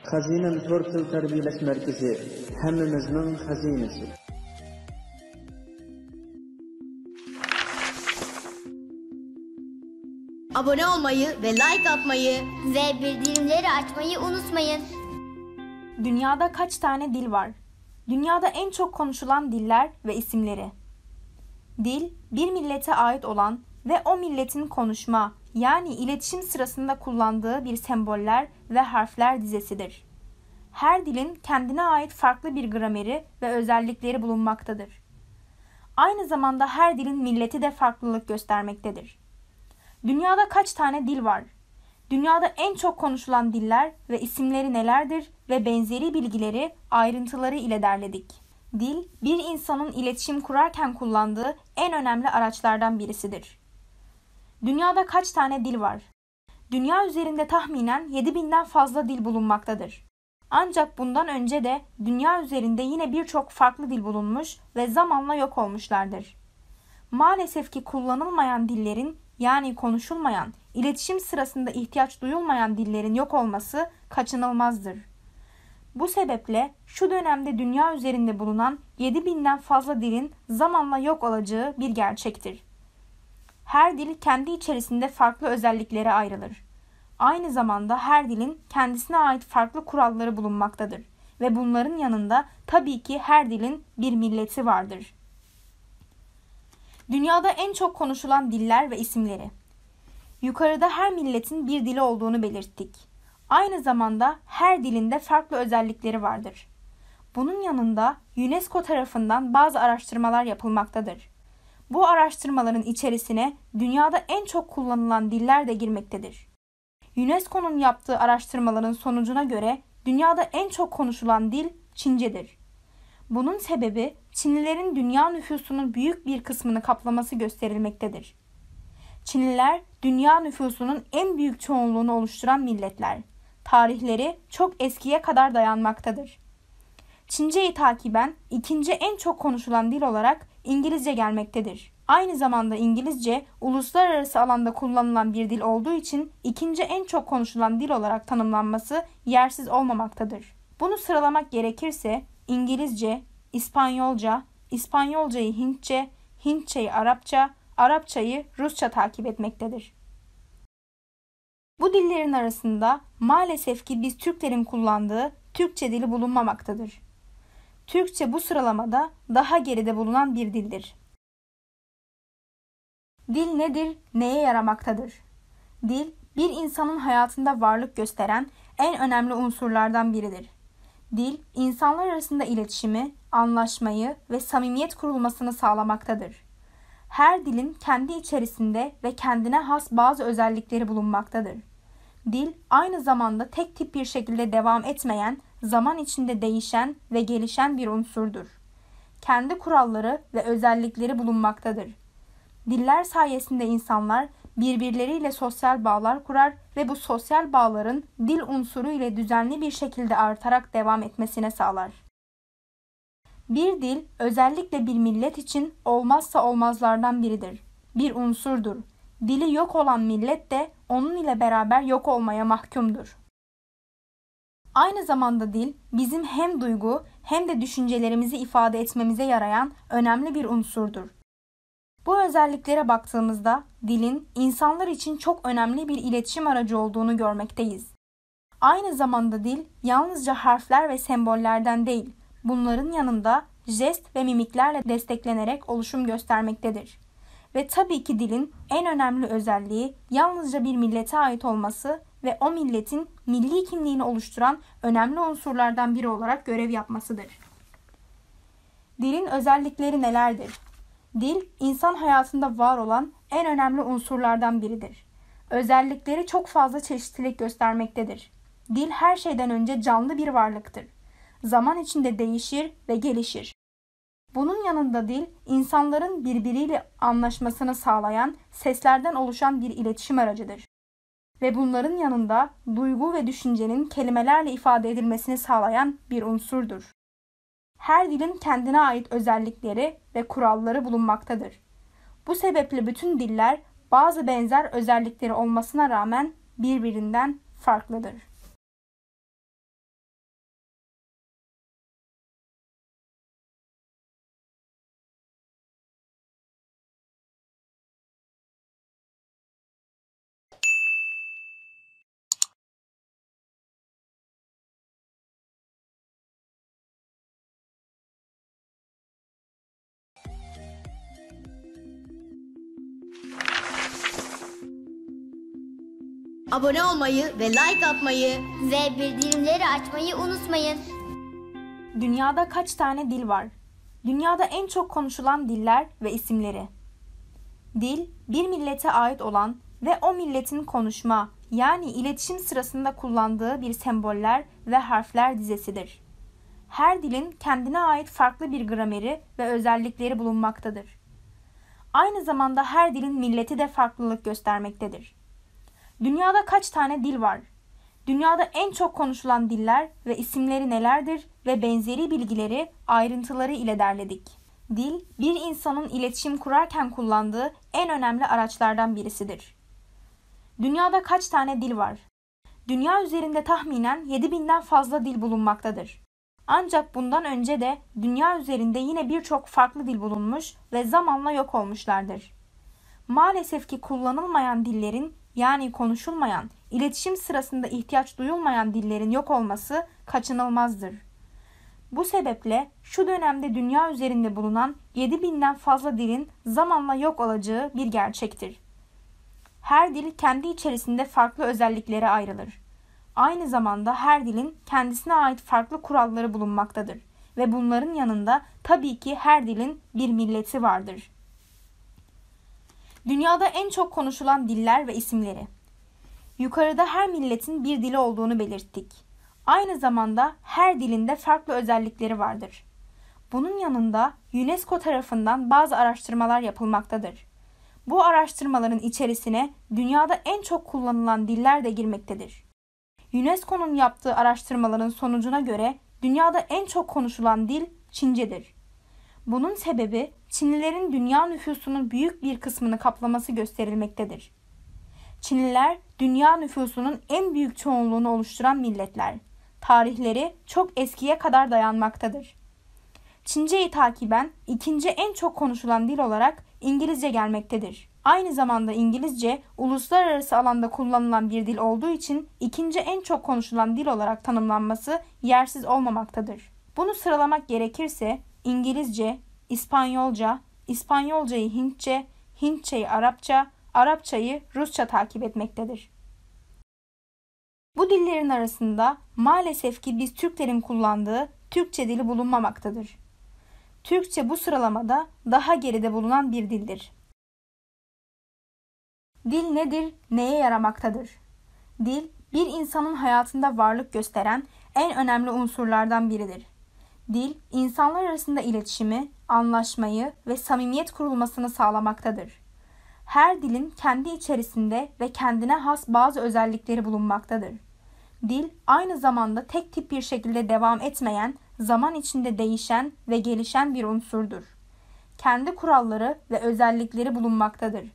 Xazinem Tortil Terbiyeleş Merkezi, hemmimizning xazinesi. Abone olmayı ve like atmayı ve bildirimleri açmayı unutmayın. Dünyada kaç tane dil var? Dünyada en çok konuşulan diller ve isimleri. Dil, bir millete ait olan ve o milletin konuşma, yani iletişim sırasında kullandığı bir semboller ve harfler dizisidir. Her dilin kendine ait farklı bir grameri ve özellikleri bulunmaktadır. Aynı zamanda her dilin milleti de farklılık göstermektedir. Dünyada kaç tane dil var? Dünyada en çok konuşulan diller ve isimleri nelerdir ve benzeri bilgileri ayrıntıları ile derledik. Dil, bir insanın iletişim kurarken kullandığı en önemli araçlardan birisidir. Dünyada kaç tane dil var? Dünya üzerinde tahminen 7000'den fazla dil bulunmaktadır. Ancak bundan önce de dünya üzerinde yine birçok farklı dil bulunmuş ve zamanla yok olmuşlardır. Maalesef ki kullanılmayan dillerin, yani konuşulmayan, iletişim sırasında ihtiyaç duyulmayan dillerin yok olması kaçınılmazdır. Bu sebeple şu dönemde dünya üzerinde bulunan 7000'den fazla dilin zamanla yok olacağı bir gerçektir. Her dil kendi içerisinde farklı özelliklere ayrılır. Aynı zamanda her dilin kendisine ait farklı kuralları bulunmaktadır ve bunların yanında tabii ki her dilin bir milleti vardır. Dünyada en çok konuşulan diller ve isimleri. Yukarıda her milletin bir dili olduğunu belirttik. Aynı zamanda her dilinde farklı özellikleri vardır. Bunun yanında UNESCO tarafından bazı araştırmalar yapılmaktadır. Bu araştırmaların içerisine dünyada en çok kullanılan diller de girmektedir. UNESCO'nun yaptığı araştırmaların sonucuna göre dünyada en çok konuşulan dil Çincedir. Bunun sebebi Çinlilerin dünya nüfusunun büyük bir kısmını kaplaması gösterilmektedir. Çinliler dünya nüfusunun en büyük çoğunluğunu oluşturan milletler. Tarihleri çok eskiye kadar dayanmaktadır. Çince'yi takiben ikinci en çok konuşulan dil olarak İngilizce gelmektedir. Aynı zamanda İngilizce uluslararası alanda kullanılan bir dil olduğu için ikinci en çok konuşulan dil olarak tanımlanması yersiz olmamaktadır. Bunu sıralamak gerekirse İngilizce, İspanyolca, İspanyolcayı Hintçe, Hintçeyi Arapça, Arapçayı Rusça takip etmektedir. Bu dillerin arasında maalesef ki biz Türklerin kullandığı Türkçe dili bulunmamaktadır. Türkçe bu sıralamada daha geride bulunan bir dildir. Dil nedir, neye yaramaktadır? Dil, bir insanın hayatında varlık gösteren en önemli unsurlardan biridir. Dil, insanlar arasında iletişimi, anlaşmayı ve samimiyet kurulmasını sağlamaktadır. Her dilin kendi içerisinde ve kendine has bazı özellikleri bulunmaktadır. Dil, aynı zamanda tek tip bir şekilde devam etmeyen, zaman içinde değişen ve gelişen bir unsurdur. Kendi kuralları ve özellikleri bulunmaktadır. Diller sayesinde insanlar birbirleriyle sosyal bağlar kurar ve bu sosyal bağların dil unsuru ile düzenli bir şekilde artarak devam etmesine sağlar. Bir dil özellikle bir millet için olmazsa olmazlardan biridir. Bir unsurdur. Dili yok olan millet de onun ile beraber yok olmaya mahkumdur. Aynı zamanda dil bizim hem duygu hem de düşüncelerimizi ifade etmemize yarayan önemli bir unsurdur. Bu özelliklere baktığımızda dilin insanlar için çok önemli bir iletişim aracı olduğunu görmekteyiz. Aynı zamanda dil yalnızca harfler ve sembollerden değil, bunların yanında jest ve mimiklerle desteklenerek oluşum göstermektedir. Ve tabii ki dilin en önemli özelliği yalnızca bir millete ait olması ve o milletin milli kimliğini oluşturan önemli unsurlardan biri olarak görev yapmasıdır. Dilin özellikleri nelerdir? Dil, insan hayatında var olan en önemli unsurlardan biridir. Özellikleri çok fazla çeşitlilik göstermektedir. Dil her şeyden önce canlı bir varlıktır. Zaman içinde değişir ve gelişir. Bunun yanında dil, insanların birbiriyle anlaşmasını sağlayan seslerden oluşan bir iletişim aracıdır. Ve bunların yanında duygu ve düşüncenin kelimelerle ifade edilmesini sağlayan bir unsurdur. Her dilin kendine ait özellikleri ve kuralları bulunmaktadır. Bu sebeple bütün diller bazı benzer özellikleri olmasına rağmen birbirinden farklıdır. Abone olmayı ve like atmayı Ve bildirimleri açmayı unutmayın. Dünyada kaç tane dil var? Dünyada en çok konuşulan diller ve isimleri. Dil, bir millete ait olan ve o milletin konuşma, yani iletişim sırasında kullandığı bir semboller ve harfler dizisidir. Her dilin kendine ait farklı bir grameri ve özellikleri bulunmaktadır. Aynı zamanda her dilin milleti de farklılık göstermektedir. Dünyada kaç tane dil var? Dünyada en çok konuşulan diller ve isimleri nelerdir ve benzeri bilgileri ayrıntıları ile derledik. Dil, bir insanın iletişim kurarken kullandığı en önemli araçlardan birisidir. Dünyada kaç tane dil var? Dünya üzerinde tahminen 7000'den fazla dil bulunmaktadır. Ancak bundan önce de dünya üzerinde yine birçok farklı dil bulunmuş ve zamanla yok olmuşlardır. Maalesef ki kullanılmayan dillerin, yani konuşulmayan, iletişim sırasında ihtiyaç duyulmayan dillerin yok olması kaçınılmazdır. Bu sebeple şu dönemde dünya üzerinde bulunan 7000'den fazla dilin zamanla yok olacağı bir gerçektir. Her dil kendi içerisinde farklı özelliklere ayrılır. Aynı zamanda her dilin kendisine ait farklı kuralları bulunmaktadır ve bunların yanında tabii ki her dilin bir milleti vardır. Dünyada en çok konuşulan diller ve isimleri. Yukarıda her milletin bir dili olduğunu belirttik. Aynı zamanda her dilinde farklı özellikleri vardır. Bunun yanında UNESCO tarafından bazı araştırmalar yapılmaktadır. Bu araştırmaların içerisine dünyada en çok kullanılan diller de girmektedir. UNESCO'nun yaptığı araştırmaların sonucuna göre dünyada en çok konuşulan dil Çincedir. Bunun sebebi Çinlilerin dünya nüfusunun büyük bir kısmını kaplaması gösterilmektedir. Çinliler dünya nüfusunun en büyük çoğunluğunu oluşturan milletler. Tarihleri çok eskiye kadar dayanmaktadır. Çince'yi takiben ikinci en çok konuşulan dil olarak İngilizce gelmektedir. Aynı zamanda İngilizce uluslararası alanda kullanılan bir dil olduğu için ikinci en çok konuşulan dil olarak tanımlanması yersiz olmamaktadır. Bunu sıralamak gerekirse İngilizce, İspanyolca, İspanyolcayı Hintçe, Hintçeyi Arapça, Arapçayı Rusça takip etmektedir. Bu dillerin arasında maalesef ki biz Türklerin kullandığı Türkçe dili bulunmamaktadır. Türkçe bu sıralamada daha geride bulunan bir dildir. Dil nedir, neye yaramaktadır? Dil, bir insanın hayatında varlık gösteren en önemli unsurlardan biridir. Dil, insanlar arasında iletişimi, anlaşmayı ve samimiyet kurulmasını sağlamaktadır. Her dilin kendi içerisinde ve kendine has bazı özellikleri bulunmaktadır. Dil, aynı zamanda tek tip bir şekilde devam etmeyen, zaman içinde değişen ve gelişen bir unsurdur. Kendi kuralları ve özellikleri bulunmaktadır.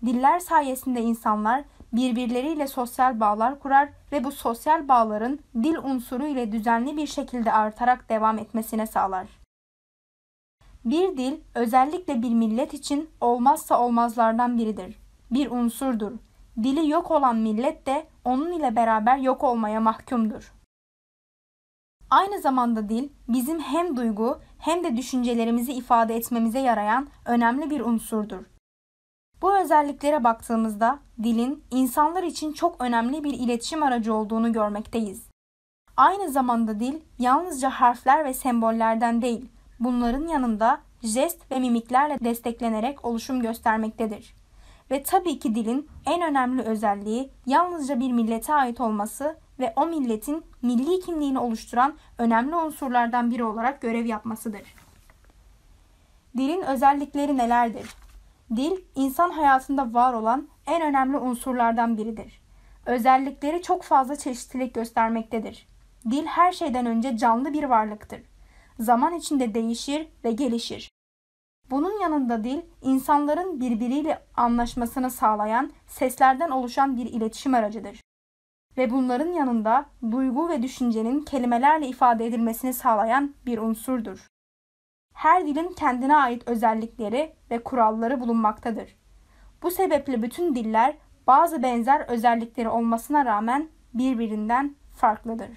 Diller sayesinde insanlar birbirleriyle sosyal bağlar kurar ve bu sosyal bağların dil unsuru ile düzenli bir şekilde artarak devam etmesine sağlar. Bir dil özellikle bir millet için olmazsa olmazlardan biridir. Bir unsurdur. Dili yok olan millet de onun ile beraber yok olmaya mahkumdur. Aynı zamanda dil bizim hem duygu hem de düşüncelerimizi ifade etmemize yarayan önemli bir unsurdur. Bu özelliklere baktığımızda dilin insanlar için çok önemli bir iletişim aracı olduğunu görmekteyiz. Aynı zamanda dil yalnızca harfler ve sembollerden değil, bunların yanında jest ve mimiklerle desteklenerek oluşum göstermektedir. Ve tabii ki dilin en önemli özelliği yalnızca bir millete ait olması ve o milletin milli kimliğini oluşturan önemli unsurlardan biri olarak görev yapmasıdır. Dilin özellikleri nelerdir? Dil, insan hayatında var olan en önemli unsurlardan biridir. Özellikleri çok fazla çeşitlilik göstermektedir. Dil her şeyden önce canlı bir varlıktır. Zaman içinde değişir ve gelişir. Bunun yanında dil, insanların birbiriyle anlaşmasını sağlayan seslerden oluşan bir iletişim aracıdır. Ve bunların yanında duygu ve düşüncenin kelimelerle ifade edilmesini sağlayan bir unsurdur. Her dilin kendine ait özellikleri ve kuralları bulunmaktadır. Bu sebeple bütün diller bazı benzer özellikleri olmasına rağmen birbirinden farklıdır.